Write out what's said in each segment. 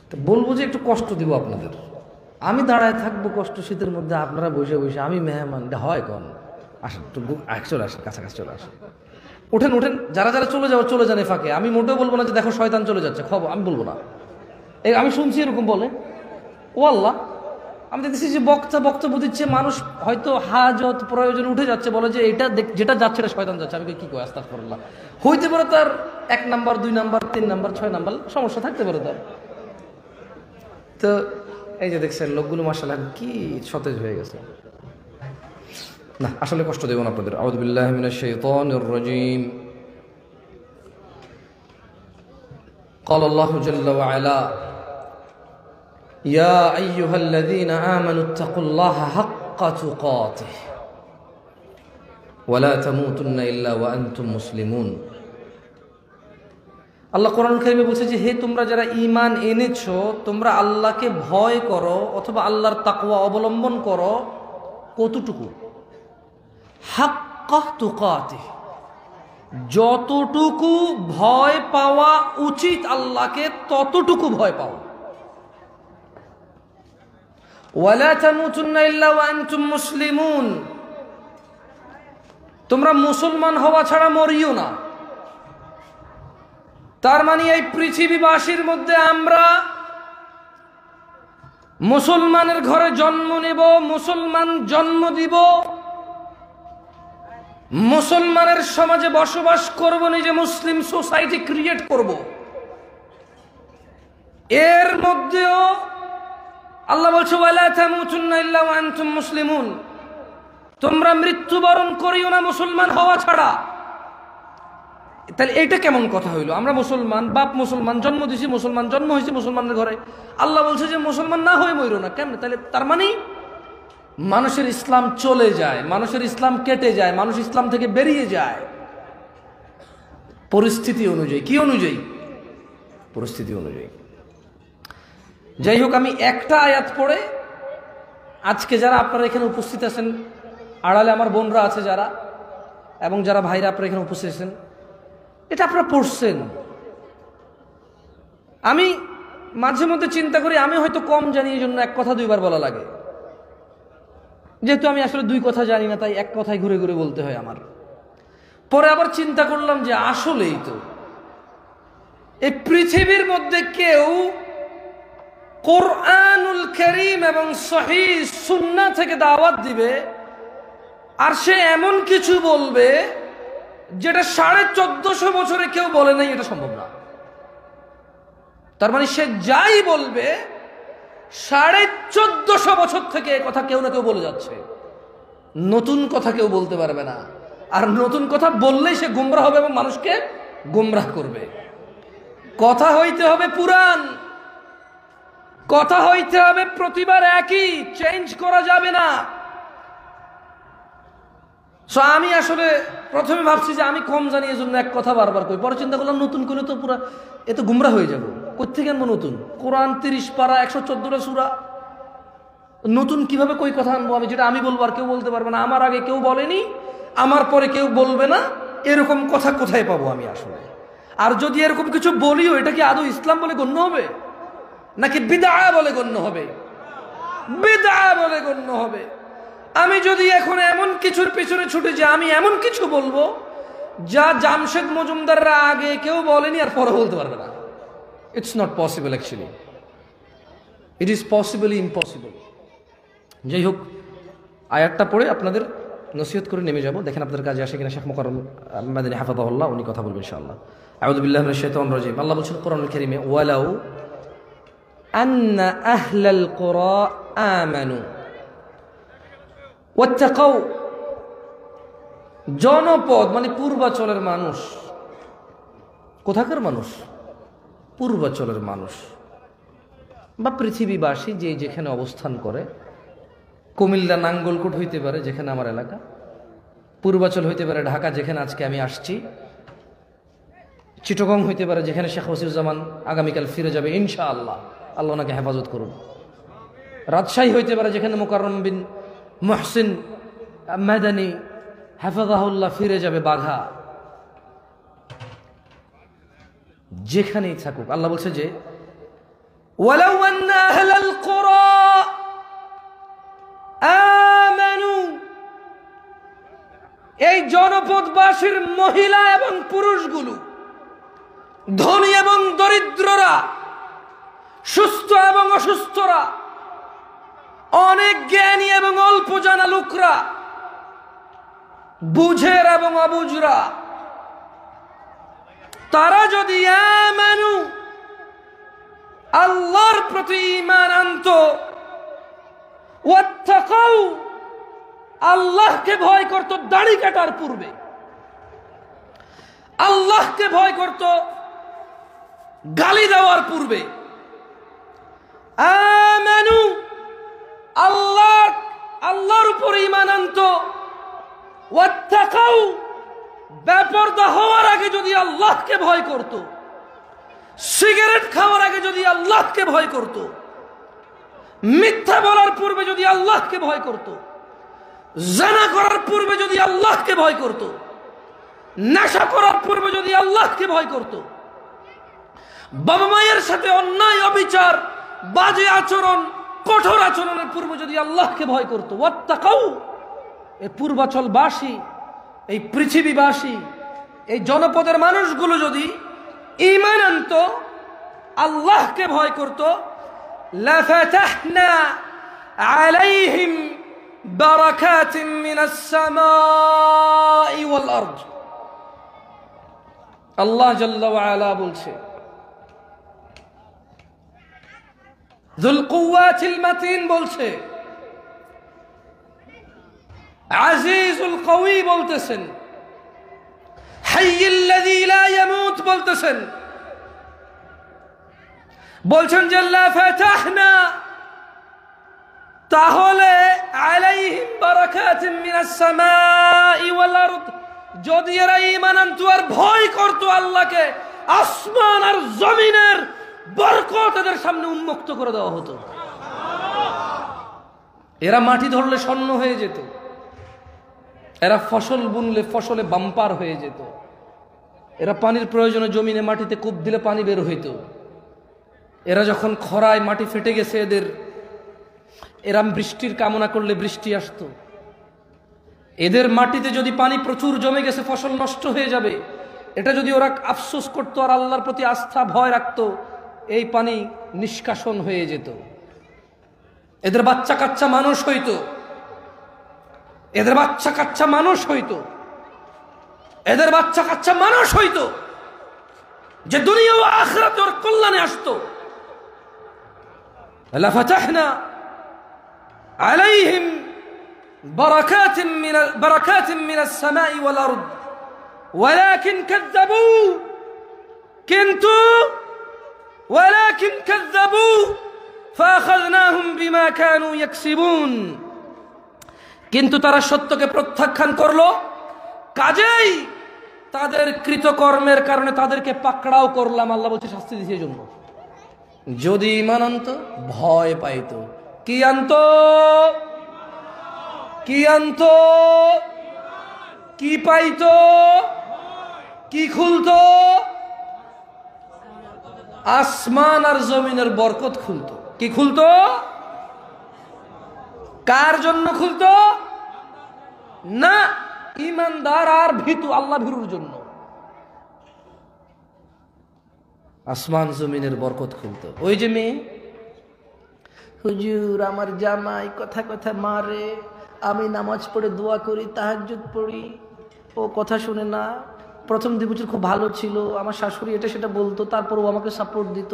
তো বলবো যে একটু কষ্ট দিব আপনাদের, আমি দাঁড়ায় থাকবো কষ্ট শীতের মধ্যে, আপনারা বসে বসে, আমি মেহমান, এটা হয় কন? আসেন একটু চলে আসেন, কাছাকাছি চলে আসেন, ওঠেন ওঠেন, যারা যারা চলে যাও চলে যান ফাঁকে। আমি মোটেও বলবো না যে দেখো শয়তান চলে যাচ্ছে, খবর আমি বলবো না। এই আমি শুনছি এরকম বলে, ও আল্লাহ, আমি দেখতেছি যে বক্তব্য দিচ্ছে, মানুষ হয়তো হাজত প্রয়োজন উঠে যাচ্ছে, বলে যে এটা যেটা যাচ্ছে এটা শয়তান যাচ্ছে। আমি কি কই, আস্তাগফিরুল্লাহ। হইতে পারে তার 1 নাম্বার 2 নাম্বার 3 নাম্বার 6 নাম্বার সমস্যা থাকতে পারে তার। তো এই যে দেখছেন লোকগুলো মাশাআল্লাহ কি সতেজ হয়ে গেছে। না আসলে কষ্ট দেব না আপনাদের। আউযু বিল্লাহি মিনাশ শাইতানির রাজীম। قال الله جل وعلا يا أيها الذين آمنوا اتقوا الله حق تقاته ولا تموتن إلا وأنتم مسلمون। আল্লাহ কোরআন কারীমে বলছে যে হে তোমরা যারা ঈমান এনেছো, তোমরা আল্লাহকে ভয় করো অথবা আল্লাহর তাকওয়া অবলম্বন করো। কতটুকু? হাক্কা তুকাতিহ, যতটুকু ভয় পাওয়া উচিত আল্লাহকে ততটুকু ভয় পাও। ওয়ালা তামুতুন্না ইল্লা ওয়া আনতুম মুসলিমুন, তোমরা মুসলমান হওয়া ছাড়া মরিও না। তার মানে এই পৃথিবীবাসীর মধ্যে আমরা মুসলমানের ঘরে জন্ম নেব, মুসলমান জন্ম দিব, মুসলমানের সমাজে বসবাস করব, নিজে মুসলিম সোসাইটি ক্রিয়েট করব। এর মধ্যেও আল্লাহ বলছে ওয়ালা তামুতুন্না ইল্লা ওয়া আনতুম মুসলিমুন, তোমরা মৃত্যুবরণ করিও না মুসলমান হওয়া ছাড়া। তাহলে এটা কেমন কথা হইলো? আমরা মুসলমান, বাপ মুসলমান, জন্ম দিছি মুসলমান, জন্ম হয়েছে মুসলমানের ঘরে, আল্লাহ বলছে যে মুসলমান না হয়ে মইরো না। কেমন? তাহলে তার মানে মানুষের ইসলাম চলে যায়, মানুষের ইসলাম কেটে যায়, মানুষ ইসলাম থেকে বেরিয়ে যায় পরিস্থিতি অনুযায়ী। কি অনুযায়ী? পরিস্থিতি অনুযায়ী। যাই হোক, আমি একটা আয়াত পড়ে আজকে যারা আপনারা এখানে উপস্থিত আছেন, আড়ালে আমার বোনরা আছে যারা, এবং যারা ভাইরা আপনারা এখানে উপস্থিত আছেন, এটা আপনারা পড়ছেন। আমি মাঝে মধ্যে চিন্তা করি আমি হয়তো কম জানি, এই জন্য এক কথা 2 বার বলা লাগে। যেহেতু আমি আসলে 2 কথা জানি না, তাই এক কথায় ঘুরে ঘুরে বলতে হয় আমার। পরে আবার চিন্তা করলাম যে আসলেই তো এই পৃথিবীর মধ্যে কেউ কোরআনুল কারীম এবং সহিহ সুন্নাহ থেকে দাওয়াত দিবে, আর সে এমন কিছু বলবে যেটা 1450 বছরে কেউ বলে নাই, এটা সম্ভব না। তার মানে সে যাই বলবে 1450 বছর থেকে এই কথা কেউ না কেউ বলে যাচ্ছে। নতুন কথা কেউ বলতে পারবে না, আর নতুন কথা বললেই সে গুমরাহ হবে এবং মানুষকে গুমরাহ করবে। কথা হইতে হবে পুরান, কথা হইতে হবে প্রতিবার একই, চেঞ্জ করা যাবে না। আমি আসলে প্রথমে ভাবছি যে আমি কম জানি, এই জন্য এক কথা বারবার কই। পরে চিন্তা করলাম নতুন করে তো পুরা এ তো গুমরা হয়ে যাবো। কোথেকে আনবো নতুন? কোরআন 30 পারা, 114টা সূরা, নতুন কিভাবে কই কথা আনবো আমি, যেটা আমি বলবো আর কেউ বলতে পারবে না, আমার আগে কেউ বলেনি, আমার পরে কেউ বলবে না, এরকম কথা কোথায় পাবো আমি আসলে? আর যদি এরকম কিছু বলিও, এটা কি আদৌ ইসলাম বলে গণ্য হবে নাকি বিদআ বলে গণ্য হবে? বিদআ বলে গণ্য হবে। আমি যদি এখন এমন কিছুর পিছনে ছুটে যাই, আমি এমন কিছু বলবো যা জামশেদ মজুমদাররা আগে কেউ বলেনি আর পরে বলতে পারবে না। It's not possible, actually it is possibly impossible. যাই হোক, আয়াতটা পড়ে আপনাদের নসিহত করে নেমে যাব। দেখেন আপনাদের কাজে আসে কিনা। শেখ মুকাররম মাদানী হাফিজাহুল্লাহ উনি কথা বলবেন ইনশাআল্লাহ। আউযু বিল্লাহি মিনাশ শাইতানির রাজীম। আল্লাহ বলছেন কোরআনুল কারীমে, ওয়ালাউ আন্না আহলাল কুরা আমানু ওয়াত্তাকাউ, জনপদ মানে পূর্বাঞ্চলের মানুষ। কোথাকার মানুষ? পূর্বাঞ্চলের মানুষ বা পৃথিবীবাসী যে যেখানে অবস্থান করে। কুমিল্লা নাঙ্গলকোট হইতে পারে, যেখানে আমার এলাকা। পূর্বাঞ্চল হইতে পারে ঢাকা, যেখানে আজকে আমি আসছি। চিটগং হইতে পারে, যেখানে শেখ ওয়াসিউজ্জামান আগামীকাল ফিরে যাবে ইনশাআল্লাহ, আল্লাহ ওনাকে হেফাজত করুন। রাজশাহী হইতে পারে, যেখানে মুকাররম বিন মুহসিন মাদানী হাফিজাহুল্লাহ ফিরে যাবে বাঘা। যেখানেই থাকুক, আল্লাহ বলছে যে ওয়ালাউ আন্না আহলাল কুরা আমানু, এই জনপদবাসীর মহিলা এবং পুরুষগুলো, ধনী এবং দরিদ্ররা, সুস্থ এবং অসুস্থরা, অনেক জ্ঞানী এবং অল্প জানা লোকরা, বুঝের এবং অবুঝরা, তারা যদি আমানু, আল্লাহর প্রতি ঈমান আনতো, ওয়াত্তাকাউ, আল্লাহকে ভয় করত দাড়ি কাটার পূর্বে, আল্লাহকে ভয় করত গালি দেওয়ার পূর্বে, আমানু, আল্লাহর উপর ঈমান আনতো, ওয়াত্তাকাউ, বেপরদা হওয়ার আগে যদি আল্লাহকে ভয় করত, সিগারেট খাওয়ার আগে যদি আল্লাহকে ভয় করত, মিথ্যা বলার পূর্বে যদি আল্লাহকে ভয় করত, জিনা করার পূর্বে যদি আল্লাহকে ভয় করত, নেশা করার পূর্বে যদি আল্লাহকে ভয় করত, বাবা মায়ের সাথে অন্যায় অবিচার বাজে আচরণ কঠোর আচরণের পূর্বে যদি আল্লাহকে ভয় করত, ওয়াত্তাকাউ, এই পূর্বাচলবাসী, এই পৃথিবীবাসী, এই জনপদের মানুষগুলো যদি ঈমান আনতো, আল্লাহকে ভয় করত, লাফাতাহনা আলাইহিম বারাকাতিন মিনাস সামাই ওয়াল আরদ। আল্লাহ জাল্লা ওয়া আলা বলছে, যুল কুওয়াতিল মাতিন বলছে, আজিজুল কওয়ি বলতেছেন, হাইয়ুল্লাযী লা ইয়ামুত বলতেছেন, বলছেন যে লাফাতাহনা, তাহলে আলাইহিম বারাকাতিন মিনাস সামাই ওয়াল আরদ, যদি এরা ঈমান আনতো আর ভয় করতো আল্লাহকে, আসমান আর জমিনের বরকত এদের সামনে উন্মুক্ত করে দেওয়া হতো। এরা মাটি ধরলে স্বর্ণ হয়ে যেত, এরা ফসল বুনলে ফসলে বাম্পার হয়ে যেত, এরা পানির প্রয়োজনে জমিনে মাটিতে কূপ দিলে পানি বের হইত, এরা যখন খরায় মাটি ফেটে গেছে এরা বৃষ্টির কামনা করলে বৃষ্টি আসতো, এদের মাটিতে যদি পানি প্রচুর জমে গেছে ফসল নষ্ট হয়ে যাবে, এটা যদি ওরা আফসোস করতো আর আল্লাহর প্রতি আস্থা ভয় রাখতো, এই পানি নিষ্কাশন হয়ে যেত, এদের বাচ্চা কাচ্চা মানুষ হইতো, এদের বাচ্চা কাচ্চা মানুষ হইতো, এদের বাচ্চা কাচ্চা মানুষ হইতো, যে দুনিয়া ও আখিরাতে ওর কল্যাণে আসতো। লাফাতাহনা আলাইহিম বারাকাতিন মিনাস সামাই ওয়াল আরদ ওয়ালাকিন কাযযাবু, কিন্তু ওয়ালাকিন কাযযাবু ফাআখাযনাহুম বিমা কানু ইয়াকসিবুন, কিন্তু তারা সত্যকে প্রত্যাখ্যান করলো, কাজেই তাদের কৃতকর্মের কারণে তাদেরকে পাকড়াও করলাম। আল্লাহ বলছে শাস্তি দিয়েছে এই জন্য। যদি ঈমান আনতো, ভয় পাইতো, কি আনতো, কি আনতো, কি পাইতো, কি খুলতো, আসমান আর জমিনের বরকত খুলতো। কি খুলতো? কার জন্য খুলতো? না, ঈমানদার আর ভীতু আল্লাহ ভীরুর জন্য আসমান জমিনের বরকত খুলতো। ওই যে মেয়ে, হুজুর আমার জামাই কথা কথা মারে, আমি নামাজ পড়ে দোয়া করি, তাহাজ্জুদ পড়ি, ও কথা শুনে না। প্রথম 2 বছর খুব ভালো ছিল, আমার শাশুড়ি এটা সেটা বলতো, তারপর ও আমাকে সাপোর্ট দিত।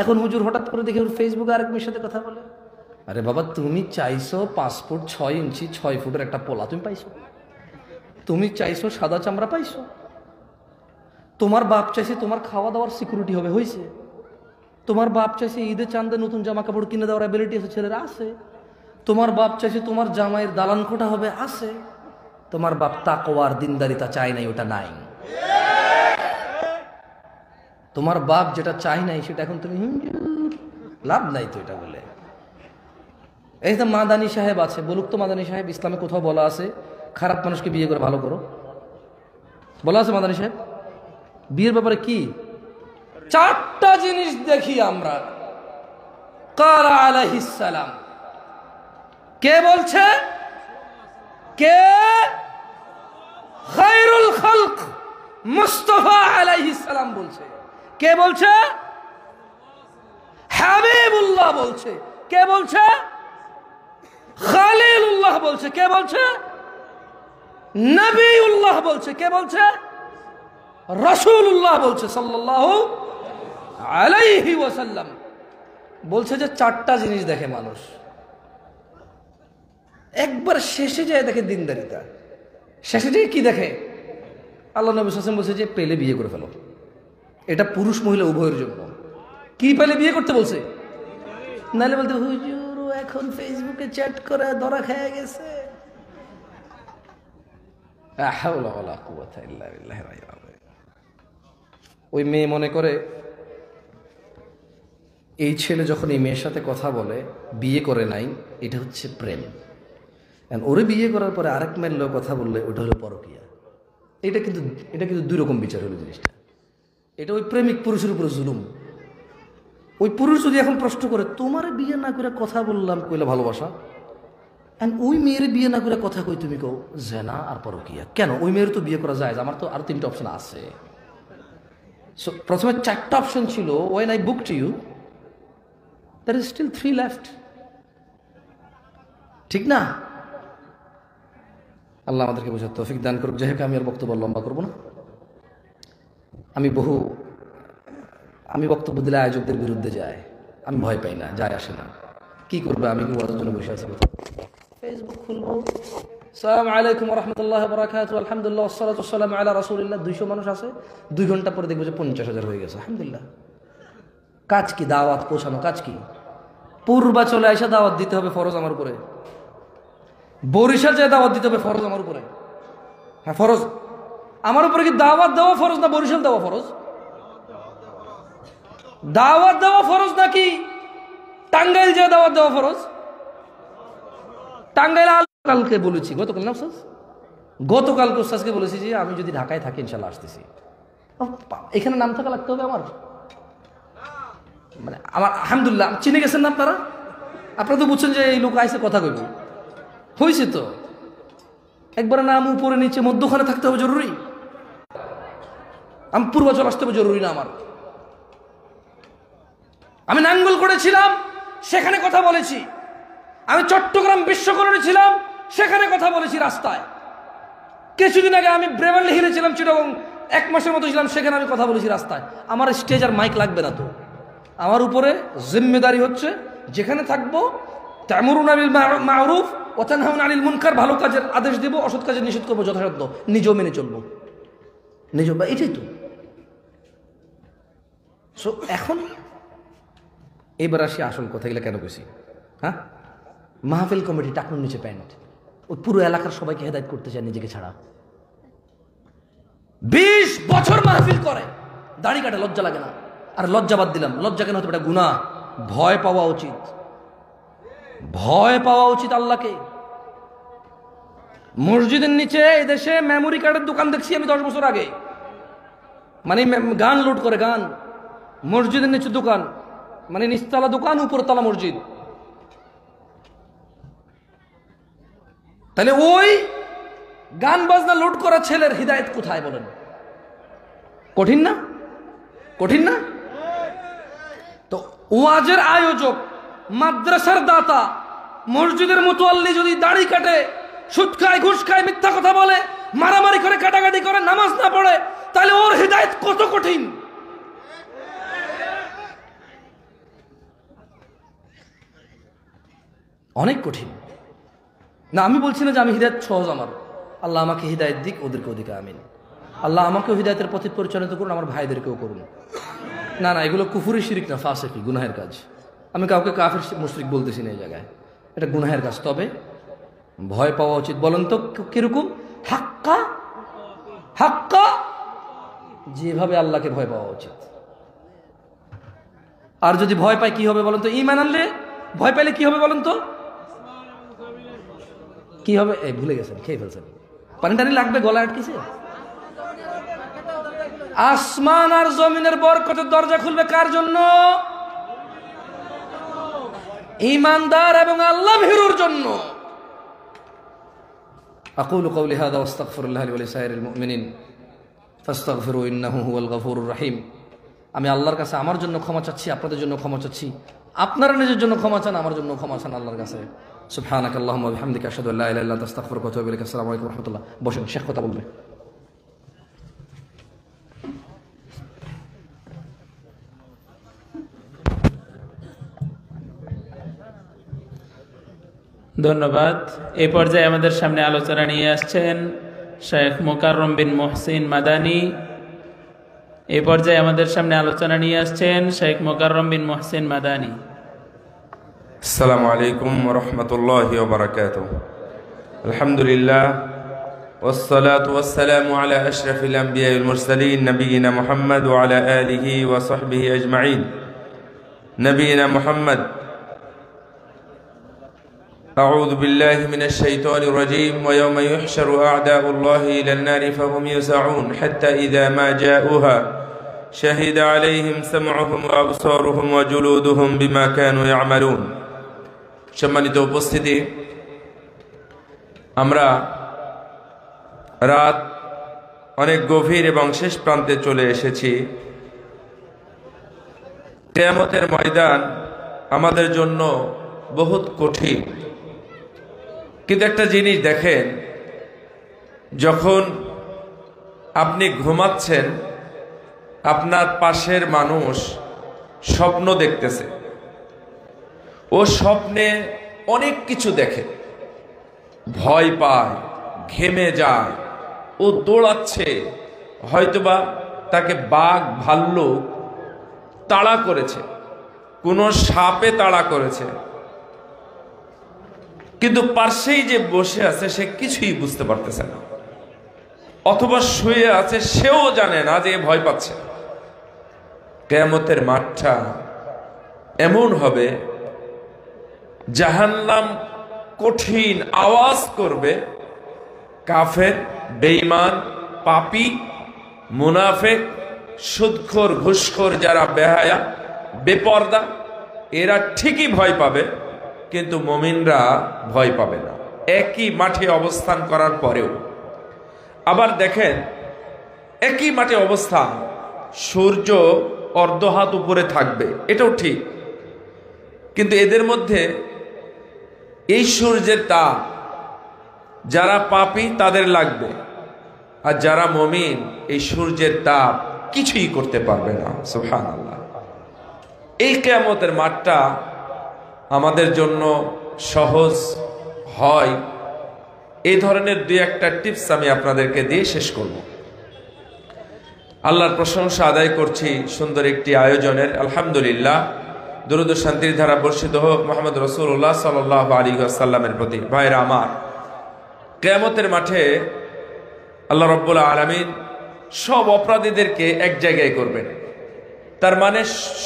এখন হুজুর হঠাৎ করে দেখি ওর ফেসবুকে আরেক মেয়ের সাথে কথা বলে। আরে বাবা, তুমি চাইছো 5 ফুট 6 ইঞ্চি 6 ফুটের একটা পোলা তুমি পাইছো? তুমি চাইছো সাদা চামড়া পাইছো? তোমার বাপ চাইছে তোমার খাওয়া দাওয়ার সিকিউরিটি হবে, হয়েছে? তোমার বাপ চাইছে ঈদে চাঁদে নতুন জামা কাপড় কিনে দেওয়ার অ্যাবিলিটি আছে, ছেলেরা আছে। তোমার বাপ চাইছে তোমার জামাইয়ের দালান কোঠা হবে, আছে। তোমার বাপ তাকওয়ার দিনদারিতা চাই নাই, ওটা নাই। তোমার বাপ যেটা চাই নাই সেটা এখন তুমি লাভ নাই তো এটা বলে। এই তো মাদানী সাহেব আছে, বলুক তো মাদানী সাহেব, ইসলামে কোথাও বলা আছে খারাপ মানুষকে বিয়ে করে ভালো করো? বলা আছে মাদানী সাহেব? বিয়ের ব্যাপারে কি 4টা জিনিস দেখি আমরা قال عليه السلام কে বলছে? কে? খায়রুল খালক মুস্তাফা আলাইহিস সালাম বলছে। কে বলছে? হাবিবুল্লাহ বলছে। কে বলছে? খালিলুল্লাহ বলছে। কে বলছে? নবীউল্লাহ বলছে। কে বলছে? রাসূলুল্লাহ বলছে সাল্লাল্লাহু আলাইহি ওয়াসাল্লাম। বলছে যে চারটা জিনিস দেখে মানুষ, একবার শেষে যায় দেখে দিনদারিতা। শেষে যায় কি দেখে? আল্লাহ নবী সাল্লাল্লাহু আলাইহি ওয়াসাল্লাম বলছে যে পেলে বিয়ে করে ফেলো। এটা পুরুষ মহিলা উভয়ের জন্য। কি পেলে বিয়ে করতে বলছে? নাহলে বলতে হুজুর এখন ফেসবুকে চ্যাট করে ধরা খেয়ে গেছে। ওই মেয়ে মনে করে এই ছেলে যখন এই মেয়ের সাথে কথা বলে বিয়ে করে নাই, এটা হচ্ছে প্রেম। ওরে বিয়ে করার পরে আরেক মেয়ের লোক কথা বললে ওটা হলো পরকীয়া। এটা কিন্তু দুই রকম বিচার হলো জিনিসটা। এটা ওই প্রেমিক পুরুষের উপরে জুলুম। ওই পুরুষ যদি এখন প্রশ্ন করে তোমার বিয়ে না করে কথা বললাম কইলে ভালোবাসা, ওই মেয়ের বিয়ে না করে কথা কই তুমি কও জেনা আর পরকীয়া, কেন? ওই মেয়ের তো বিয়ে করা যায়, আমার তো আরো 3টা অপশন আছে। সো প্রথমে 4টা অপশন ছিল, when I book to you there is still 3 left, ঠিক না? আল্লাহ আমাদেরকে বোঝার তৌফিক দান করুক। যাই হোক, আমি আর বক্তব্য লম্বা করবো না। আমি বক্তব্য দিলে আয়োজকদের বিরুদ্ধে যায়, আমি ভয় পাই না, যায় আসে না। কি করবে? আমি কি ওয়াজের জন্য বসে আছি? ফেসবুক খুলবো, আসসালামু আলাইকুম ওয়া রাহমাতুল্লাহি ওয়া বারাকাতুহু, আলহামদুলিল্লাহ ওয়াসসালাতু ওয়াসসালামু আলা রাসূলিল্লাহ। 200 মানুষ আছে, 2 ঘন্টা পরে দেখবো যে 50,000 হয়ে গেছে। আলহামদুলিল্লাহ। কাজ কি? দাওয়াত পৌঁছানো। কাজ কি? পূর্বাচলে এসে দাওয়াত দিতে হবে, ফরজ আমার উপরে। বরিশাল যায় দাওয়াত দিতে হবে, ফরজ আমার উপরে। হ্যাঁ ফরজ আমার উপরে। কি দাওয়াত দেওয়া ফরজ না বরিশাল দেওয়া ফরজ? দাওয়াত দেওয়া ফরজ নাকি টাঙ্গাইল যায় দাওয়াত দেওয়া ফরজ? টাঙ্গাইল কালকে বলেছি, গতকাল না উস্তাদ, গতকালকে উস্তাদকে বলেছি যে আমি যদি ঢাকায় থাকি ইনশাল্লাহ আসতেছি। এখানে নাম থাকা লাগতে হবে আমার, মানে আমার আলহামদুলিল্লাহ। চিনে গেছেন না আপনারা? আপনারা তো বুঝছেন যে এই লোক আইসে কথা কইব, হয়েছে তো। একবার নাম উপরে নিচে মধ্যখানে থাকতে হবে জরুরি? আমি পূর্বাচল আসতে হবে জরুরি না আমার? আমি নাঙ্গল করেছিলাম, সেখানে কথা বলেছি। আমি চট্টগ্রাম বিশ্বকরণে ছিলাম, সেখানে কথা বলেছি রাস্তায়। কিছুদিন আগে আমি ব্রেভারলি হিলে ছিলাম, চিটাগং 1 মাসের মতো ছিলাম, সেখানে আমি কথা বলেছি রাস্তায়। আমার স্টেজ আর মাইক লাগবে না তো। আমার উপরে জিম্মেদারি হচ্ছে যেখানে থাকবো তা'মুরুনা বিল মা'রুফ ওয়া তানহাউনা আনিল মুনকার, ভালো কাজের আদেশ দেব, অসৎ কাজের নিষেধ করবো যথাসাধ্য, নিজেও মেনে চলবো, নিজেও। এটাই তো। সো এখন এবার আসি আসল কথা। এগুলো কেন কইছি? হ্যাঁ, মাহফিল কমিটি টাকনুর নিচে প্যান্ট, ওই পুরো এলাকার সবাইকে হেদায়েত করতে চায় নিজেকে ছাড়া। 20 বছর মাহফিল করে, দাড়ি কাটে, লজ্জা লাগে না? আর লজ্জা বাদ দিলাম, লজ্জা কেন হতে? এটা গুনাহ। ভয় পাওয়া উচিত, ভয় পাওয়া উচিত আল্লাহকে। মসজিদের নিচে এদেশে মেমোরি কার্ডের দোকান দেখছি আমি 10 বছর আগে, মানে গান লোড করে, গান। মসজিদের নিচে দোকান, মানে নিচতলা দোকান, উপরতলা মসজিদ। তাহলে ওই গান বাজনা লোড করা ছেলের হিদায়েত কোথায় বলেন? কঠিন না? কঠিন না? তো ওয়াজের আয়োজক, মাদ্রাসার দাতা, মসজিদের মুতাল্লি যদি দাড়ি কাটে, সুদ খায়, ঘুষ খায়, মিথ্যা কথা বলে, মারামারি করে, কাটাকাটি করে, নামাজ না পড়ে, তাহলে ওর হিদায়েত কত কঠিন। অনেক কঠিন না? আমি বলছি না যে আমি হিদায়েত সহজ আমার। আল্লাহ আমাকে হিদায়েত দিক, ওদেরকে ওদিকে আমিন। আল্লাহ আমাকেও হিদায়েতের পথে পরিচালিত করুন, আমার ভাইদেরকেও করুন। না না, এগুলো কুফরি, শিরিক না, ফাসিকি, গুনাহের কাজ। আমি কাউকে কাফির মুশরিক বলতেছি না এই জায়গায়, এটা গুনাহের কাজ। তবে ভয় পাওয়া উচিত। বলেন তো কিরকম? হাক্কা হাক্কা, যেভাবে আল্লাহকে ভয় পাওয়া উচিত। আর যদি ভয় পায় কি হবে বলেন তো? ঈমান আনলে ভয় পাইলে কি হবে বলেন তো? কি হবে? ভুলে গেছেন, খেয়ে ফেলছেন, পানি টানি লাগবে, গলা আটকেছে। আসমান আর জমিনের বরকতের দরজা খুলবে কার জন্য? ঈমানদার এবং আল্লাহ ভীরুর জন্য। আকুলু কওলি হাযা ওয়াস্তাগফিরুল্লাহ লি ওয়া লিসাইরিল মুমিনিন ফাস্তাগফিরু ইন্নাহু হুয়াল গফুরুর রহিম। আমি আল্লাহর কাছে আমার জন্য ক্ষমা চাচ্ছি, আপনাদের জন্য ক্ষমা চাচ্ছি, আপনারা নিজের জন্য ক্ষমা চান, আমার জন্য ক্ষমা চান আল্লাহর কাছে। সুবহানাকাল্লাহুম্মা ওয়া বিহামদিকা আশহাদু আল্লা ইলাহা ইল্লা আনতা আস্তাগফিরুকা ওয়া আতুবু ইলাইক। আসসালামু আলাইকুম ওয়া রাহমাতুল্লাহ। বসেন, শেখ কথা বলবে। ধন্যবাদ। এই পর্যায়ে আমাদের সামনে আলোচনা নিয়ে আসছেন শেখ মোকাররম বিন মুহসিন মাদানী। এই পর্যায়ে আমাদের সামনে আলোচনা নিয়ে আসছেন শেখ মোকাররম বিন মুহসিন মাদানী। আসসালামু আলাইকুম ওয়া রাহমাতুল্লাহি ওয়া বারাকাতুহু। আলহামদুলিল্লাহ ওয়াসসালাতু ওয়াসসালামু আলা আশরাফিল আমবিয়া ওয়াল মুরসালিন নবিয়িনা মুহাম্মদ ওয়া আলা আলিহি ওয়া সাহবিহি আজমাইন। নবিয়িনা মুহাম্মদ أعوذ بالله من الشيطان الرجيم ويوم يحشر أعداء الله إلى النار فهم يوزعون حتى إذا ما جاءوها شهد عليهم سمعهم وأبصارهم وجلودهم بما كانوا يعملون। সম্মানিত উপস্থিতি, আমরা রাত অনেক গভীর এবং শেষ প্রান্তে চলে এসেছি। কিয়ামতের ময়দান আমাদের জন্য বহুত কঠিন, কিন্তু একটা জিনিস দেখেন, যখন আপনি ঘুমাচ্ছেন আপনার পাশের মানুষ স্বপ্ন দেখতেছে, ও স্বপ্নে অনেক কিছু দেখে, ভয় পায়, ঘেমে যায়, ও দৌড়াচ্ছে, হয়তোবা তাকে বাঘ ভাল্লুক তাড়া করেছে, কোনো সাপে তাড়া করেছে, কিন্তু পাশেই যে বসে আছে সে কিছুই বুঝতে পারতেছে না, অথবা শুয়ে আছে সেও জানে না যে ভয় পাচ্ছে। কিয়ামতের মাঠটা এমন হবে, জাহান্নাম কঠিন আওয়াজ করবে, কাফের, বেঈমান, পাপী, মুনাফিক, সুদখোর, ঘুষখোর, যারা বেহায়া, বেপরদা, এরা ঠিকই ভয় পাবে, কিন্তু মুমিনরা ভয় পাবে না, একই মাঠে অবস্থান করার পরেও। আবার দেখেন, একই মাঠে অবস্থান, সূর্য অর্ধ হাত উপরে থাকবে, এটাও ঠিক, কিন্তু এদের মধ্যে এই সূর্যের তাপ যারা পাপী তাদের লাগবে, আর যারা মুমিন এই সূর্যের তাপ কিছুই করতে পারবে না। সুবহানাল্লাহ। এই কিয়ামতের মাঠটা আমাদের জন্য সহজ হয়, এই ধরনের দুই একটা টিপস আমি আপনাদেরকে দিয়ে শেষ করব। আল্লাহর প্রশংসা আদায় করছি সুন্দর একটি আয়োজনের। আলহামদুলিল্লাহ। দরুদ ও শান্তির ধারা বর্ষিত হোক মুহাম্মদ রাসূলুল্লাহ সাল্লাল্লাহু আলাইহি ওয়াসাল্লামের প্রতি। ভাইরা আমার, কিয়ামতের মাঠে আল্লাহ রাব্বুল আলামিন সব অপরাধীদেরকে এক জায়গায় করবেন। তার মানে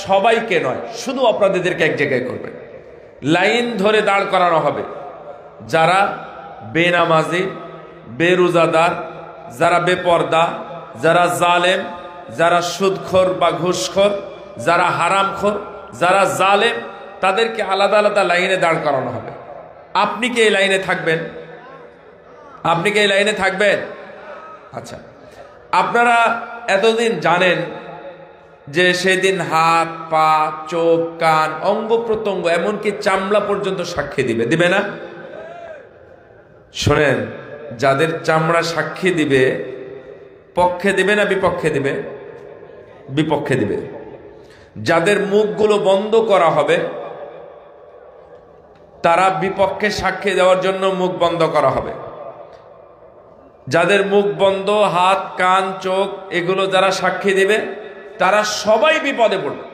সবাইকে নয়, শুধু অপরাধীদেরকে এক জায়গায় করবেন। লাইন ধরে দাঁড় করানো হবে, যারা বেনামাজি, বেরোজাদার, যারা বেপর্দা, যারা জালেম, যারা সুদখোর বা ঘুষখোর, যারা হারামখোর, যারা জালেম, তাদেরকে আলাদা আলাদা লাইনে দাঁড় করানো হবে। আপনি কি এই লাইনে থাকবেন? আপনি কি এই লাইনে থাকবেন? আচ্ছা, আপনারা এতদিন জানেন যে সেদিন হাত, পা, চোখ, কান, অঙ্গ প্রত্যঙ্গ, এমনকি চামড়া পর্যন্ত সাক্ষী দিবে, দিবে না? শোনেন, যাদের চামড়া সাক্ষী দিবে, পক্ষে দিবে না বিপক্ষে দিবে? বিপক্ষে দিবে। যাদের মুখগুলো বন্ধ করা হবে, তারা বিপক্ষে সাক্ষী দেওয়ার জন্য মুখ বন্ধ করা হবে। যাদের মুখ বন্ধ, হাত, কান, চোখ, এগুলো যারা সাক্ষী দিবে, তারা সবাই বিপদে পড়বে,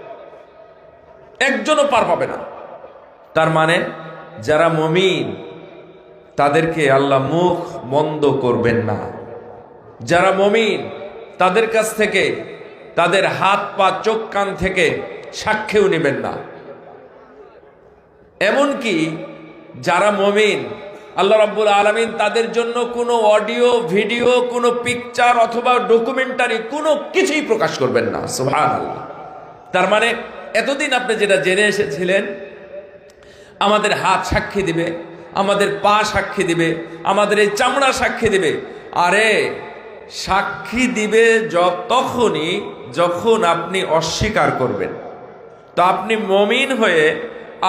একজনও পার পাবে না। তার মানে যারা মুমিন তাদেরকে আল্লাহ মুখ বন্ধ করবেন না। যারা মুমিন তাদের কাছ থেকে, তাদের হাত, পা, চোখ, কান থেকে সাক্ষীও নেবেন না। এমনকি যারা মুমিন, আল্লাহ রাব্বুল আলামিন তাদের জন্য কোনো অডিও, ভিডিও, কোনো পিকচার অথবা ডকুমেন্টারি কোনো কিছুই প্রকাশ করবেন না। সুবহানাল্লাহ। তার মানে এতদিন আপনি যেটা জেনে এসেছিলেন, আমাদের হাত সাক্ষী দিবে, আমাদের পা সাক্ষী দিবে, আমাদের এই চামড়া সাক্ষী দিবে। আরে সাক্ষী দিবে তখনই যখন আপনি অস্বীকার করবেন। তো আপনি মুমিন হয়ে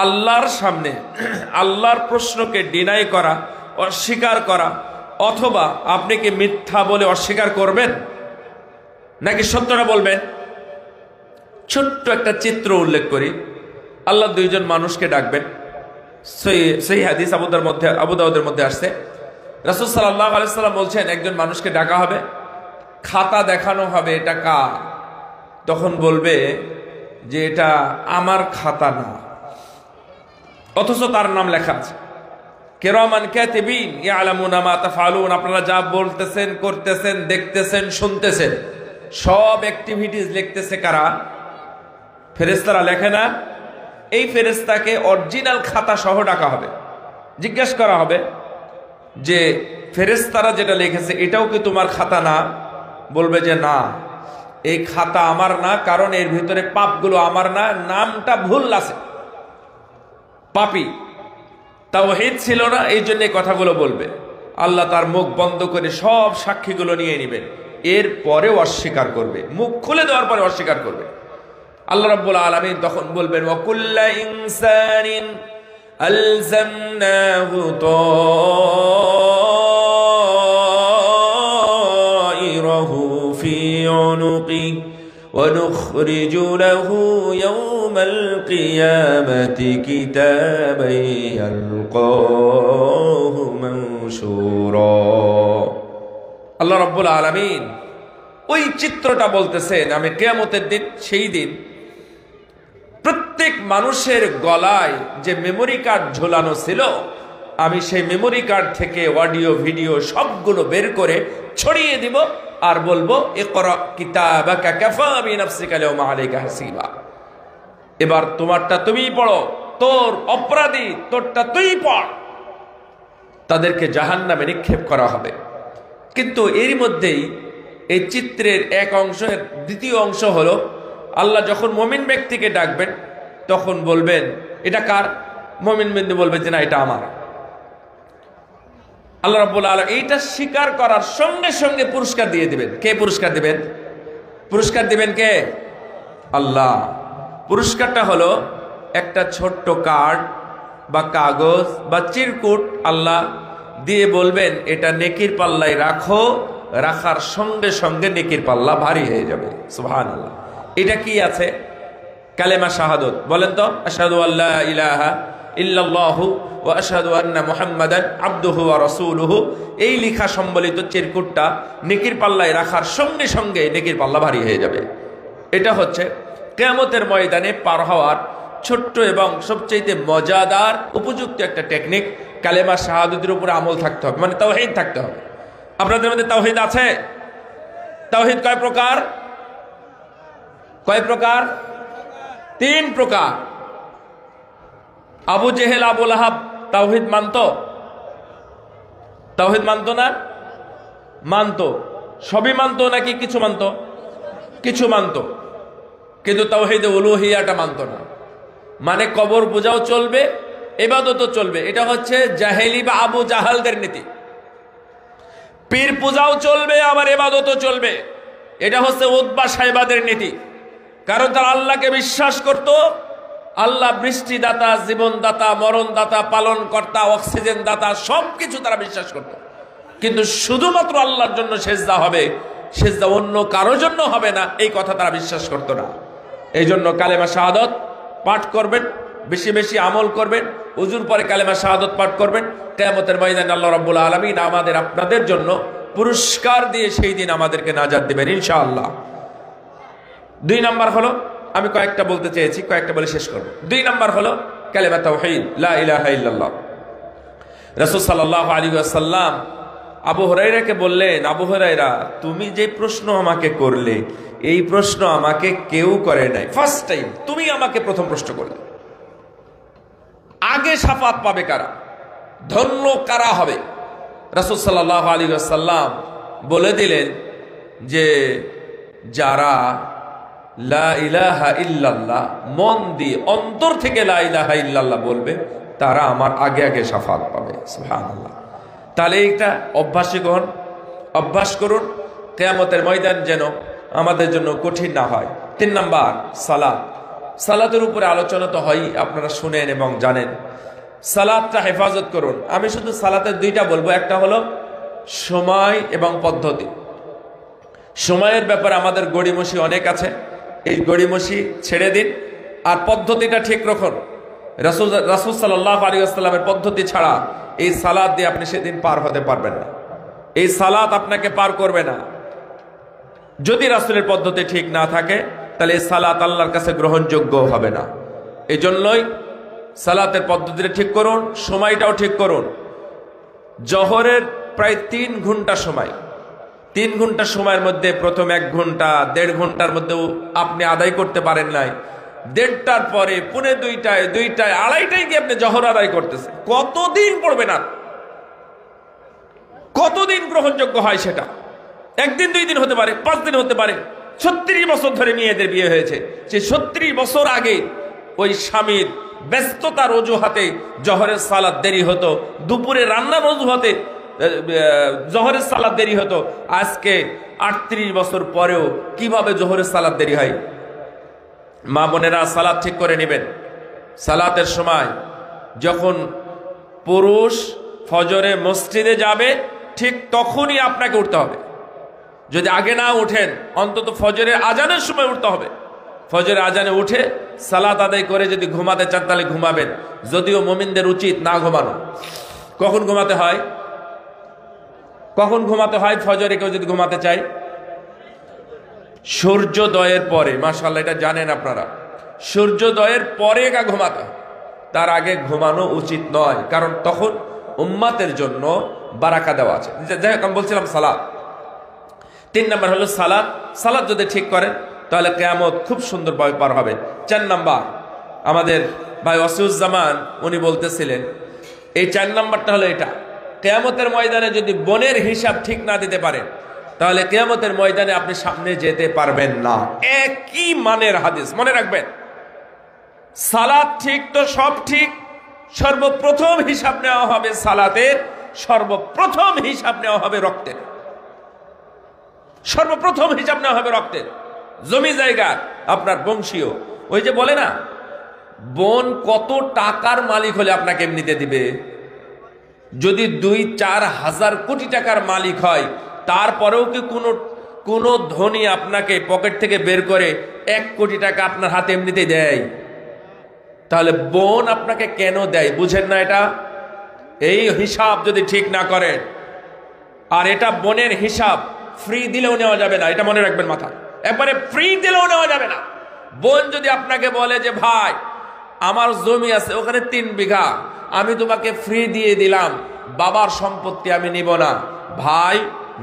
আল্লাহর সামনে আল্লাহর প্রশ্নকে ডিনাই করা, অস্বীকার করা, অথবা আপনি কি মিথ্যা বলে অস্বীকার করবেন নাকি সত্যটা বলবেন? ছোট্ট একটা চিত্র উল্লেখ করি। আল্লাহ দুইজন মানুষকে ডাকবেন। সেই হাদিস আবু দাউদের মধ্যে আসছে। রাসূল সাল্লাল্লাহু আলাইহি সাল্লাম বলছেন, একজন মানুষকে ডাকা হবে, খাতা দেখানো হবে, এটা কার? তখন বলবে যে এটা আমার খাতা না, অথচ তার নাম লেখা আছে। কিরামান কাতিবিন ইয়ালামুনা মা তাফআলুন, আপনারা যা বলতেছেন, করতেছেন, দেখতেছেন, শুনতেছেন, সব অ্যাক্টিভিটিস লিখতেছে কারা? ফেরেশতারা লেখে না? এই ফেরেশতাকে অরিজিনাল খাতা সহ ডাকা হবে। জিজ্ঞেস করা হবে যে ফেরেশতারা যেটা লিখেছে এটাও কি তোমার খাতা না? বলবে যে না, এই খাতা আমার না, কারণ এর ভিতরে পাপগুলো আমার না, নামটা ভুল আছে, পাপী, তাওহীদ ছিল না, এই জন্য এই কথাগুলো বলবে। আল্লাহ তার মুখ বন্ধ করে সব সাক্ষীগুলো নিয়ে নেবেন, এর পরেও অস্বীকার করবে, মুখ খুলে দেওয়ার পরে অস্বীকার করবে। আল্লাহ রাব্বুল আলামিন তখন বলবেন, ওয়া কুল্লা ইনসানিন আলজামনাহু তায়রাহু ফি উনুকি ওয়া নুখরিজু লাহু ইয়াওমাল কিয়ামাতি কিতাবান ইয়ালকাহু মানশুরা। আল্লাহ রাব্বুল আলামিন ওই চিত্রটা বলতেছেন, আমি কিয়ামতের দিন, সেই দিন প্রত্যেক মানুষের গলায় যে মেমোরি কার্ড ঝোলানো ছিল, আমি সেই মেমোরি কার্ড থেকে অডিও ভিডিও সবগুলো বের করে ছড়িয়ে দিব আর বলবো, ইকরা কিতাবাকা কাফা বিনাফসিকা আল-ইয়াওমা আলাইকা হাসিবা। এবার তোমারটা তুমিই পড়ো, তোর অপরাধী তোরটা তুই পড়। তাদেরকে জাহান্নামে নিক্ষেপ করা হবে। কিন্তু এর মধ্যেই এই চিত্রের এক অংশের দ্বিতীয় অংশ হলো, আল্লাহ যখন মুমিন ব্যক্তিকে ডাকবেন তখন বলবেন এটা কার? মুমিন ব্যক্তি বলবে যে না, এটা আমার। আল্লাহ রাব্বুল আলামিন এইটা স্বীকার করার সঙ্গে সঙ্গে পুরস্কার দিয়ে দিবেন। কে পুরস্কার দিবেন? পুরস্কার দিবেন কে? আল্লাহ। পুরস্কারটা হলো একটা ছোট্ট কার্ড বা কাগজ বা চিরকুট আল্লাহ দিয়ে বলবেন, এটা নেকির পাল্লায় রাখো। রাখার সঙ্গে সঙ্গে নেকির পাল্লা ভারী হয়ে যাবে। সুবহানাল্লাহ। এটা কি আছে? কালেমা শাহাদত। বলেন তো, আশহাদু আল্লা ইলাহা ইল্লাল্লাহু ওয়া আশহাদু আন্না মুহাম্মাদান আবদুহু ওয়া রাসূলুহু। এই লেখা সম্বলিত চিরকুটটা নেকির পাল্লায় রাখার সঙ্গে সঙ্গে নেকির পাল্লা ভারী হয়ে যাবে। এটা হচ্ছে কিয়ামতের ময়দানে পার হওয়ার ছোট্ট এবং সবচেয়ে মজাদার উপযুক্ত একটা টেকনিক। কালেমা শাহাদতের উপরে আমল থাকতে হবে, মানে তাওহীদ থাকতে হবে। আপনাদের মধ্যে তাওহীদ আছে? তাওহীদ কয় প্রকার? কয় প্রকার? 3 প্রকার। আবু জেহেল, আবু লাহাব তাওহীদ মানতো? তাওহীদ মানতো না? মানতো। সবই মানতো নাকি কিছু মানতো? কিছু মানতো, কিন্তু তাওহীদে উলুহিয়াটা মানতো না। মানে কবর পূজাও চলবে, ইবাদতও চলবে। এটা হচ্ছে জাহেলি বা আবু জাহালদের নীতি। পীর পূজাও চলবে, আবার ইবাদতও চলবে। এটা হচ্ছে উতবা সাইবাদের নীতি। কারণ তারা আল্লাহকে বিশ্বাস করত। আল্লাহ বৃষ্টিদাতা, জীবনদাতা, মরণদাতা, পালনকর্তা, অক্সিজেন দাতা, সবকিছু তারা বিশ্বাস করত। কিন্তু শুধুমাত্র আল্লাহর জন্য সেজদা হবে, সেজদা অন্য কারোর জন্য হবে না, এই কথা তারা বিশ্বাস করত না। এই জন্য কালেমা শাহাদত পাঠ করবেন, বেশি বেশি আমল করবেন, ওযুর পরে কালেমা শাহাদত পাঠ করবেন। কিয়ামতের ময়দানে আল্লাহ রাব্বুল আলামিন আমাদের আপনাদের জন্য পুরস্কার দিয়ে সেই দিন আমাদেরকে নাজাত দিবেন ইনশাআল্লাহ। 2 নাম্বার হলো, আমি কয়েকটা বলতে চেয়েছি, কয়েকটা বলে শেষ করব। 2 নাম্বার হলো কালেমা তাওহীদ, লা ইলাহা ইল্লাল্লাহ। রাসূল সাল্লাল্লাহু আলাইহি ওয়াসাল্লাম আবু হুরায়রাকে বললেন, আবু হুরায়রা, তুমি যে প্রশ্ন আমাকে করলে, এই প্রশ্ন আমাকে কেউ করে নাই, ফার্স্ট টাইম তুমি আমাকে প্রথম প্রশ্ন করলে। আগে শাফাত পাবে কারা? ধন্য কারা হবে? রাসূল সাল্লাল্লাহু আলাইহি ওয়াসাল্লাম বলে দিলেন যে যারা লা ইলাহা ইল্লাল্লাহ মন দিয়ে অন্তর থেকে লা ইলাহা ইল্লাল্লাহ বলবে, তারা আমার আগে আগে শাফাত পাবে। সুবহানাল্লাহ। তাহলে এটা অভ্যাস করুন, কিয়ামতের ময়দান যেন আমাদের জন্য কঠিন না হয়। 3 নাম্বার সালাতের উপরে আলোচনা তো হয়, আপনারা শুনেন এবং জানেন। সালাতটা হেফাজত করুন। আমি শুধু সালাতের 2টা বলবো, একটা হলো সময় এবং পদ্ধতি। সময়ের ব্যাপারে আমাদের গড়িমসি অনেক আছে, এই গড়িমসি ছেড়ে দিন, আর পদ্ধতিটা ঠিক রাখুন। রাসূল সাল্লাল্লাহু আলাইহি ওয়াসাল্লামের পদ্ধতি ছাড়া এই সালাত দিয়ে আপনি সেদিন পার হতে পারবেন না, এই সালাত আপনাকে পার করবে না। যদি রাসূলের পদ্ধতি ঠিক না থাকে তাহলে এই সালাত আল্লাহর কাছে গ্রহণযোগ্য হবে না। এই জন্যই সালাতের পদ্ধতিটা ঠিক করুন, সময়টাও ঠিক করুন। জোহরের প্রায় 3 ঘন্টা সময়, 3 ঘন্টা সময়ের মধ্যে প্রথম 1 ঘন্টা 1.5 ঘন্টার মধ্যেও আপনি আদায় করতে পারেন নাই, 1:30টার পরে 2:45, 2:00, 2:30টায় গিয়ে আপনি জোহর আদায় করতেছে, কতদিন পড়বেন? আর কতদিন গ্রহণযোগ্য হয় সেটা? 1 দিন 2 দিন হতে পারে, 5 দিন হতে পারে। 36 বছর ধরে মেয়েদের বিয়ে হয়েছে, সেই 36 বছর আগে ওই স্বামীর ব্যস্ততার অজুহাতে জোহরের সালাত দেরি হতো, দুপুরে রান্নার অজুহাতে জোহরের সালাত দেরি হতো। আজকে 38 বছর পরেও কিভাবে জোহরের সালাত দেরি হয়? মা বোনেরা সালাত ঠিক করে নেবেন। সালাতের সময় যখন পুরুষ ফজরে মসজিদে যাবে ঠিক তখনই আপনাকে উঠতে হবে। যদি আগে না উঠেন অন্তত ফজরের আজানের সময় উঠতে হবে। ফজরের আজানে উঠে সালাত আদায় করে যদি ঘুমাতে চান তাহলে ঘুমাবেন, যদিও মুমিনদের উচিত না ঘুমানো। কখন ঘুমাতে হয়? ফজরে কেউ যদি ঘুমাতে চায় সূর্যোদয়ের পরে। মাশাআল্লাহ, এটা জানেন আপনারা, সূর্যোদয়ের পরে ঘুমাতে হয়, তার আগে ঘুমানো উচিত নয়, কারণ তখন উম্মাতের জন্য বারাকা দেওয়া আছে। যাই হোক, আমি বলছিলাম সালাত। 3 নাম্বার হলো সালাত যদি ঠিক করেন তাহলে কিয়ামত খুব সুন্দরভাবে পার হবে। 4 নাম্বার, আমাদের ভাই ওয়াসিউজ্জামান উনি বলতেছিলেন, এই 4 নাম্বারটা হলো এটা, কিয়ামতের ময়দানে যদি বোনের হিসাব ঠিক না দিতে পারেন তাহলে কিয়ামতের ময়দানে আপনি সামনে যেতে পারবেন না। একই মানের হাদিস, মনে রাখবেন। সালাত ঠিক তো সব ঠিক, সর্বপ্রথম হিসাব নেওয়া হবে সালাতের, সর্বপ্রথম হিসাব নেওয়া হবে রক্তের, সর্বপ্রথম হিসাব নেওয়া হবে রক্তের, জমি জায়গার, আপনার বংশীয়। ওই যে বলে না, বোন কত টাকার মালিক হলে আপনাকে এমনিতে দিবে? যদি 2-4 হাজার কোটি টাকার মালিক হয়, তারপরেও কি কোনো ধনী আপনাকে পকেট থেকে বের করে 1 কোটি টাকা আপনার হাতে এমনিতে দেয়? তাহলে বোন আপনাকে কেন দেয়? বুঝেন না এটা? এই হিসাব যদি ঠিক না করেন, আর এটা বোনের হিসাব ফ্রি দিলেও নেওয়া যাবে না, এটা মনে রাখবেন মাথা, একবারে ফ্রি দিলেও নেওয়া যাবে না। বোন যদি আপনাকে বলে যে ভাই আমার জমি আছে ওখানে 3 বিঘা, আমি তোমাকে ফ্রি দিয়ে দিলাম, বাবার সম্পত্তি আমি নিব না, ভাই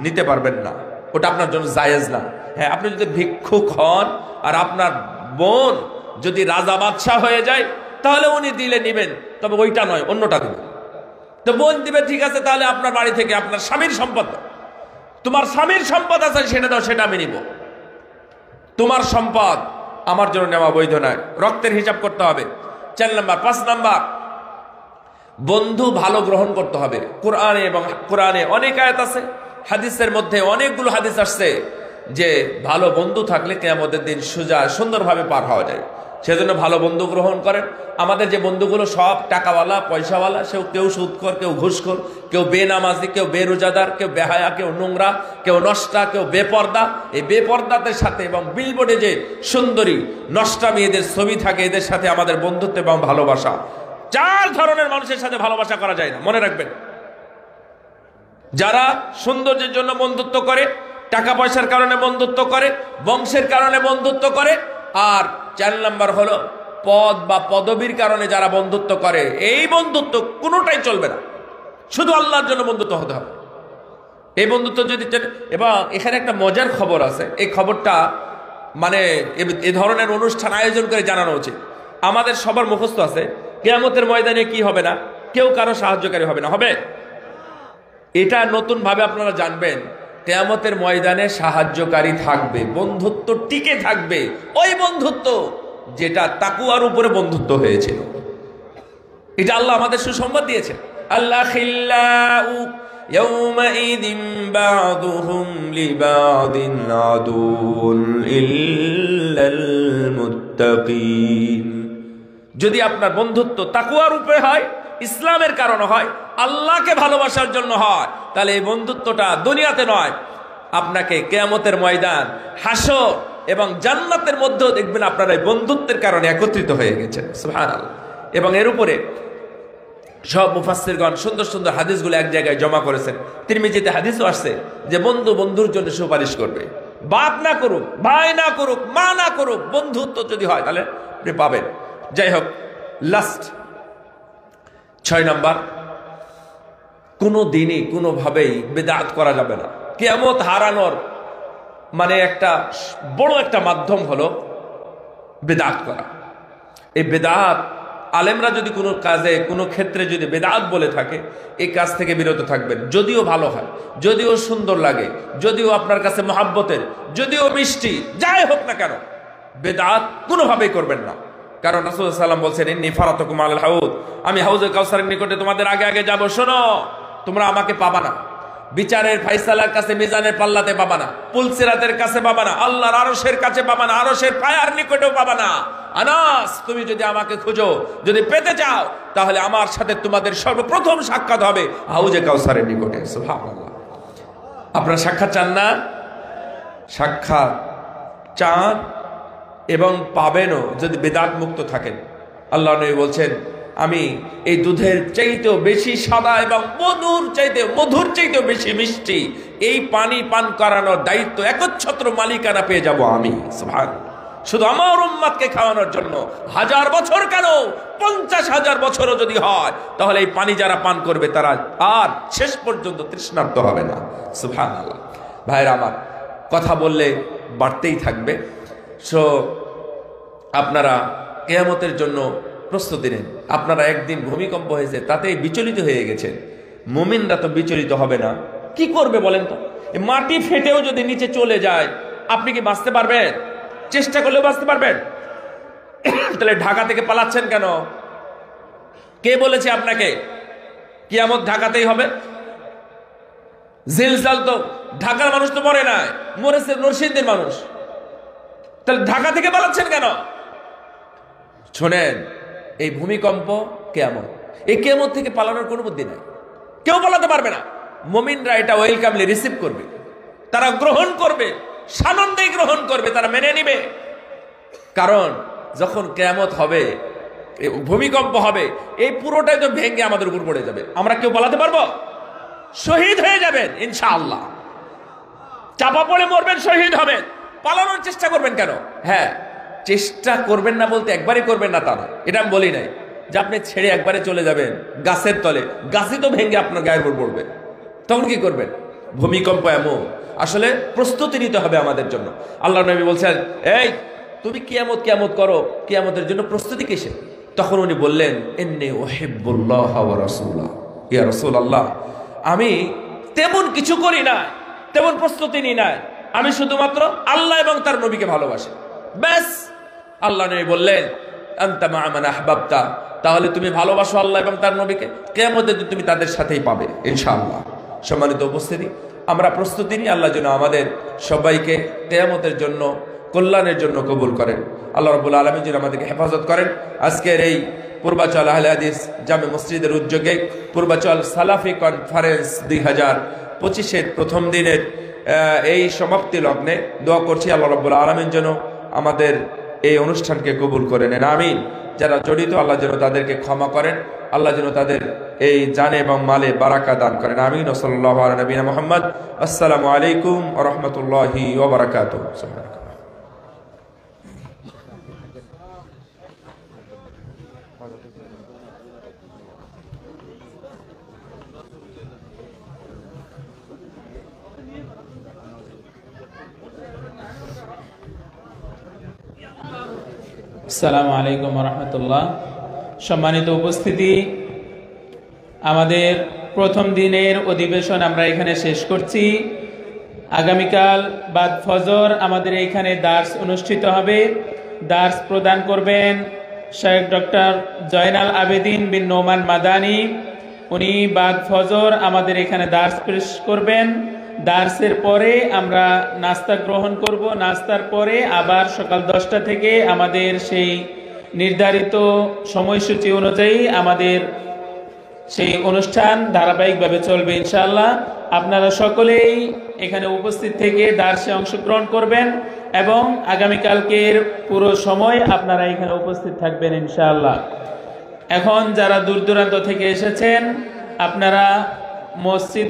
নিতে পারবেন না, ওটা আপনার জন্য জায়েজ না। হ্যাঁ, আপনি যদি ভিক্ষুক হন আর আপনার বোন যদি রাজা বাদশাহ হয়ে যায় তাহলে উনি দিলে নিবেন, তবে ওইটা নয়, অন্যটা দিবেন। তো বোন দিবে, ঠিক আছে, তাহলে আপনার বাড়ি থেকে আপনার স্বামীর সম্পদ, তোমার স্বামীর সম্পদ আছে সেটা দাও, সেটা আমি নিব, তোমার সম্পদ আমার জন্য নেওয়া বৈধ নয়। রক্তের হিসাব করতে হবে। 4 নাম্বার। 5 নাম্বার, বন্ধু ভালো গ্রহণ করতে হবে। কোরআনে অনেক আয়াত আছে, হাদিসের মধ্যে অনেকগুলো হাদিস আসছে যে ভালো বন্ধু থাকলে কিয়ামতের দিন সোজা সুন্দরভাবে পার হওয়া যায়। সেজন্য ভালো বন্ধু গ্রহণ করেন। আমাদের যে বন্ধুগুলো সব টাকাওয়ালা, পয়সাওয়ালা, কেউ সুদখোর, কেউ ঘুষখোর, কেউ বেনামাজি, কেউ বেরোজাদার, কেউ বেহায়া, কেউ নোংরা, কেউ নষ্টা, কেউ বেপর্দা। এই বেপর্দাদের সাথে এবং বিলবোর্ডে যে সুন্দরী নষ্টা মেয়েদের ছবি থাকে, এদের সাথে আমাদের বন্ধুত্ব এবং ভালোবাসা। 4 ধরনের মানুষের সাথে ভালোবাসা করা যায় না, মনে রাখবেন। যারা সৌন্দর্যের জন্য বন্ধুত্ব করে, টাকা পয়সার কারণে বন্ধুত্ব করে, বংশের কারণে বন্ধুত্ব করে, আর 4 নাম্বার হলো পদ বা পদবীর কারণে যারা বন্ধুত্ব করে, এই বন্ধুত্ব কোনোটাই চলবে না। শুধু আল্লাহর জন্য বন্ধুত্ব হতে হবে। এই বন্ধুত্ব যদি, এবং এখানে একটা মজার খবর আছে, এই খবরটা মানে এ ধরনের অনুষ্ঠান আয়োজন করে জানানো উচিত। আমাদের সবার মুখস্থ আছে, কিয়ামতের ময়দানে কি হবে না? কেউ কারো সাহায্যকারী হবে না, হবে? এটা নতুন ভাবে আপনারা জানবেন, কিয়ামতের ময়দানে সাহায্যকারী থাকবে, বন্ধুত্ব টিকে থাকবে, ওই বন্ধুত্ব যেটা তাকওয়ার উপরে বন্ধুত্ব হয়েছিল। এটা আল্লাহ আমাদের সুসংবাদ দিয়েছেন। আল্লাহ খিল্লাউ ইয়াউমাইযিন বা'দুহুম লিবা'দিন আদুউন ইল্লাল মুত্তাকিন। যদি আপনার বন্ধুত্ব তাকওয়ার উপরে হয়, ইসলামের কারণে হয়, আল্লাহকে ভালোবাসার জন্য হয়, তাহলে এই বন্ধুত্বটা দুনিয়াতে নয়, আপনাকে কিয়ামতের ময়দান, হাসর এবং জান্নাতের মধ্যেও দেখবেন আপনারা এই বন্ধুত্বের কারণে একত্রিত হয়ে গেছেন। সুবহানাল্লাহ। এবং এর উপরে সব মুফাসসিরগণ সুন্দর সুন্দর হাদিসগুলো এক জায়গায় জমা করেছেন। তিরমিজিতে হাদিসও আসছে যে বন্ধু বন্ধুর জন্য সুপারিশ করবে। বাপ না করুক, ভাই না করুক, মা না করুক, বন্ধুত্ব যদি হয় তাহলে আপনি পাবেন। যাই হোক, লাস্ট 6 নাম্বার, কোনো দিনই কোনোভাবেই বেদাত করা যাবে না। কিয়ামত হারানোর মানে একটা বড় একটা মাধ্যম হলো বেদাত করা। এই বেদাত, আলেমরা যদি কোনো কাজে কোনো ক্ষেত্রে যদি বেদাত বলে থাকে, এই কাজ থেকে বিরত থাকবেন। যদিও ভালো হয়, যদিও সুন্দর লাগে, যদিও আপনার কাছে মহাব্বতের, যদিও মিষ্টি, যাই হোক না কেন, বেদাত কোনোভাবেই করবেন না। কারণ রাসূল সাল্লাল্লাহু আলাইহি ওয়াসাল্লাম বলছেন, ইন্নী ফারাতুকুম আলাল হাউদ, আমি হাউজে কাউসারের নিকটে তোমাদের আগে আগে যাব। শোনো, তোমরা আমাকে পাবা না বিচারের ফায়সালার কাছে, মিজানের পাল্লাতে পাবা না, পুলসিরাতের কাছে পাবা না, আল্লাহর আরশের কাছে পাবা না, আরশের পায়ার নিকটেও পাবা না। আনাস, তুমি যদি আমাকে খুঁজো, যদি পেতে চাও, তাহলে আমার সাথে তোমাদের সর্বপ্রথম সাক্ষাৎ হবে হাউজে কাউসারের নিকটে। সুবহানাল্লাহ। আপনারা সাক্ষাৎ চান না? সাক্ষাৎ চান এবং পাবেনও যদি বেদাত মুক্ত থাকেন। আল্লাহ নবী বলছেন, আমি এই দুধের চাইতেও বেশি সাদা এবং মধুর চাইতেও বেশি মিষ্টি এই পানি পান করানোর দায়িত্ব একচ্ছত্র মালিকানা পেয়ে যাব আমি। সুবহানাল্লাহ। শুধু আমার উম্মতকে খাওয়ানোর জন্য 1000 বছর কেন, 50,000 বছরও যদি হয়, তাহলে এই পানি যারা পান করবে তারা আর শেষ পর্যন্ত তৃষ্ণার্ত হবে না। সুবহানাল্লাহ। ভাইরা আমার, কথা বললে বাড়তেই থাকবে। সো আপনারা কিয়ামতের জন্য প্রস্তুতি নেন। আপনারা একদিন ভূমিকম্প হয়েছে তাতেই বিচলিত হয়ে গেছেন, মুমিনরা তো বিচলিত হবে না। কি করবে বলেন তো? মাটি ফেটেও যদি নিচে চলে যায়, আপনি কি বাঁচতে পারবেন? চেষ্টা করলেও বাঁচতে পারবেন? তাহলে ঢাকা থেকে পালাচ্ছেন কেন? কে বলেছে আপনাকে কিয়ামত ঢাকাতেই হবে? জিলজাল তো ঢাকার মানুষ তো মরে নাই, মরেছে নরসিংদীর মানুষ। তাহলে ঢাকা থেকে পালাচ্ছেন কেন? শোনেন, এই ভূমিকম্প কিয়ামত, এই কিয়ামত থেকে পালানোর কোনো বুদ্ধি নাই, কেউ পালাতে পারবে না। মুমিনরা এটা ওয়েলকামলি রিসিভ করবে, তারা গ্রহণ করবে, সানন্দে গ্রহণ করবে, তারা মেনে নিবে। কারণ যখন কিয়ামত হবে, ভূমিকম্প হবে, এই পুরোটাই তো ভেঙে আমাদের উপর পড়ে যাবে। আমরা কেউ পালাতে পারবো? শহীদ হয়ে যাবেন ইনশাআল্লাহ। চাপা পড়ে মরবেন, শহীদ হবেন। পালানোর চেষ্টা করবেন কেন? হ্যাঁ, চেষ্টা করবেন না বলতে একবারই করবেন না তা নয়, এটা আমি বলি নাই যে আপনি ছেড়ে একবারে চলে যাবেন গাছের তলে, গাছই তো ভেঙে আপনার গায়ের উপর পড়বে, তখন কি করবেন? ভূমিকম্প এমন, আসলে প্রস্তুতি নিতে হবে আমাদের জন্য। আল্লাহ নবী বলছেন, এই তুমি কিয়ামত করো, কিয়ামতের জন্য প্রস্তুতি কিসে? তখন উনি বললেন, ইন্নী উহিব্বুল্লাহ ওয়া রাসূলাহ, ইয়া রাসূলুল্লাহ, আমি তেমন কিছু করি না, তেমন প্রস্তুতি নিই না, আমি শুধুমাত্র আল্লাহ এবং তার নবীকে ভালোবাসি, ব্যাস। আল্লাহ নবী বললেন, আনতা মা মান আহবাবতা, তাহলে তুমি ভালোবাসো আল্লাহ এবং তার নবীকে, কিয়ামতে তুমি তাদের সাথেই পাবে ইনশাআল্লাহ। সম্মানিত উপস্থিতি, আমরা প্রস্তুতি নিই। আল্লাহ যেন আমাদের সবাইকে কিয়ামতের জন্য, কল্যাণের জন্য কবুল করেন। আল্লাহ রাব্বুল আলামিন যেন আমাদেরকে হেফাজত করেন। আজকের এই পূর্বাচল আহলে হাদিস জামে মসজিদের উদ্যোগে পূর্বাচল সালাফি কনফারেন্স 2025-এর প্রথম দিনের এই সমাপ্তি লগ্নে দোয়া করছি, আল্লাহ রাব্বুল আলামিন যেন আমাদের এই অনুষ্ঠানকে কবুল করে নেন, আমিন। যারা জড়িত, আল্লাহ যেন তাদেরকে ক্ষমা করেন, আল্লাহ যেন তাদের এই জানে এবং মালে বারাকা দান করেন, আমিন। সাল্লাল্লাহু আলা নবিনা মুহাম্মদ। আসসালামু আলাইকুম ওয়া রাহমাতুল্লাহি ওয়া বারাকাতুহু। আসসালামু আলাইকুম ওয়া রাহমাতুল্লাহ। সম্মানিত উপস্থিতি, আমাদের প্রথম দিনের অধিবেশন আমরা এখানে শেষ করছি। আগামীকাল বাদ ফজর আমাদের এখানে দার্স অনুষ্ঠিত হবে। দার্স প্রদান করবেন শেখ ডক্টর জয়নাল আবেদিন বিন নোমান মাদানী, উনি বাদ ফজর আমাদের এখানে দার্স পেশ করবেন। দার্সের পরে আমরা নাস্তা গ্রহণ করব। নাস্তার পরে আবার সকাল 10টা থেকে আমাদের সেই নির্ধারিত সময়সূচি অনুযায়ী আমাদের সেই অনুষ্ঠান ধারাবাহিকভাবে চলবে ইনশাআল্লাহ। আপনারা সকলেই এখানে উপস্থিত থেকে দার্সে অংশগ্রহণ করবেন এবং আগামীকালকের পুরো সময় আপনারা এখানে উপস্থিত থাকবেন ইনশাআল্লাহ। এখন যারা দূর দূরান্ত থেকে এসেছেন, আপনারা মসজিদ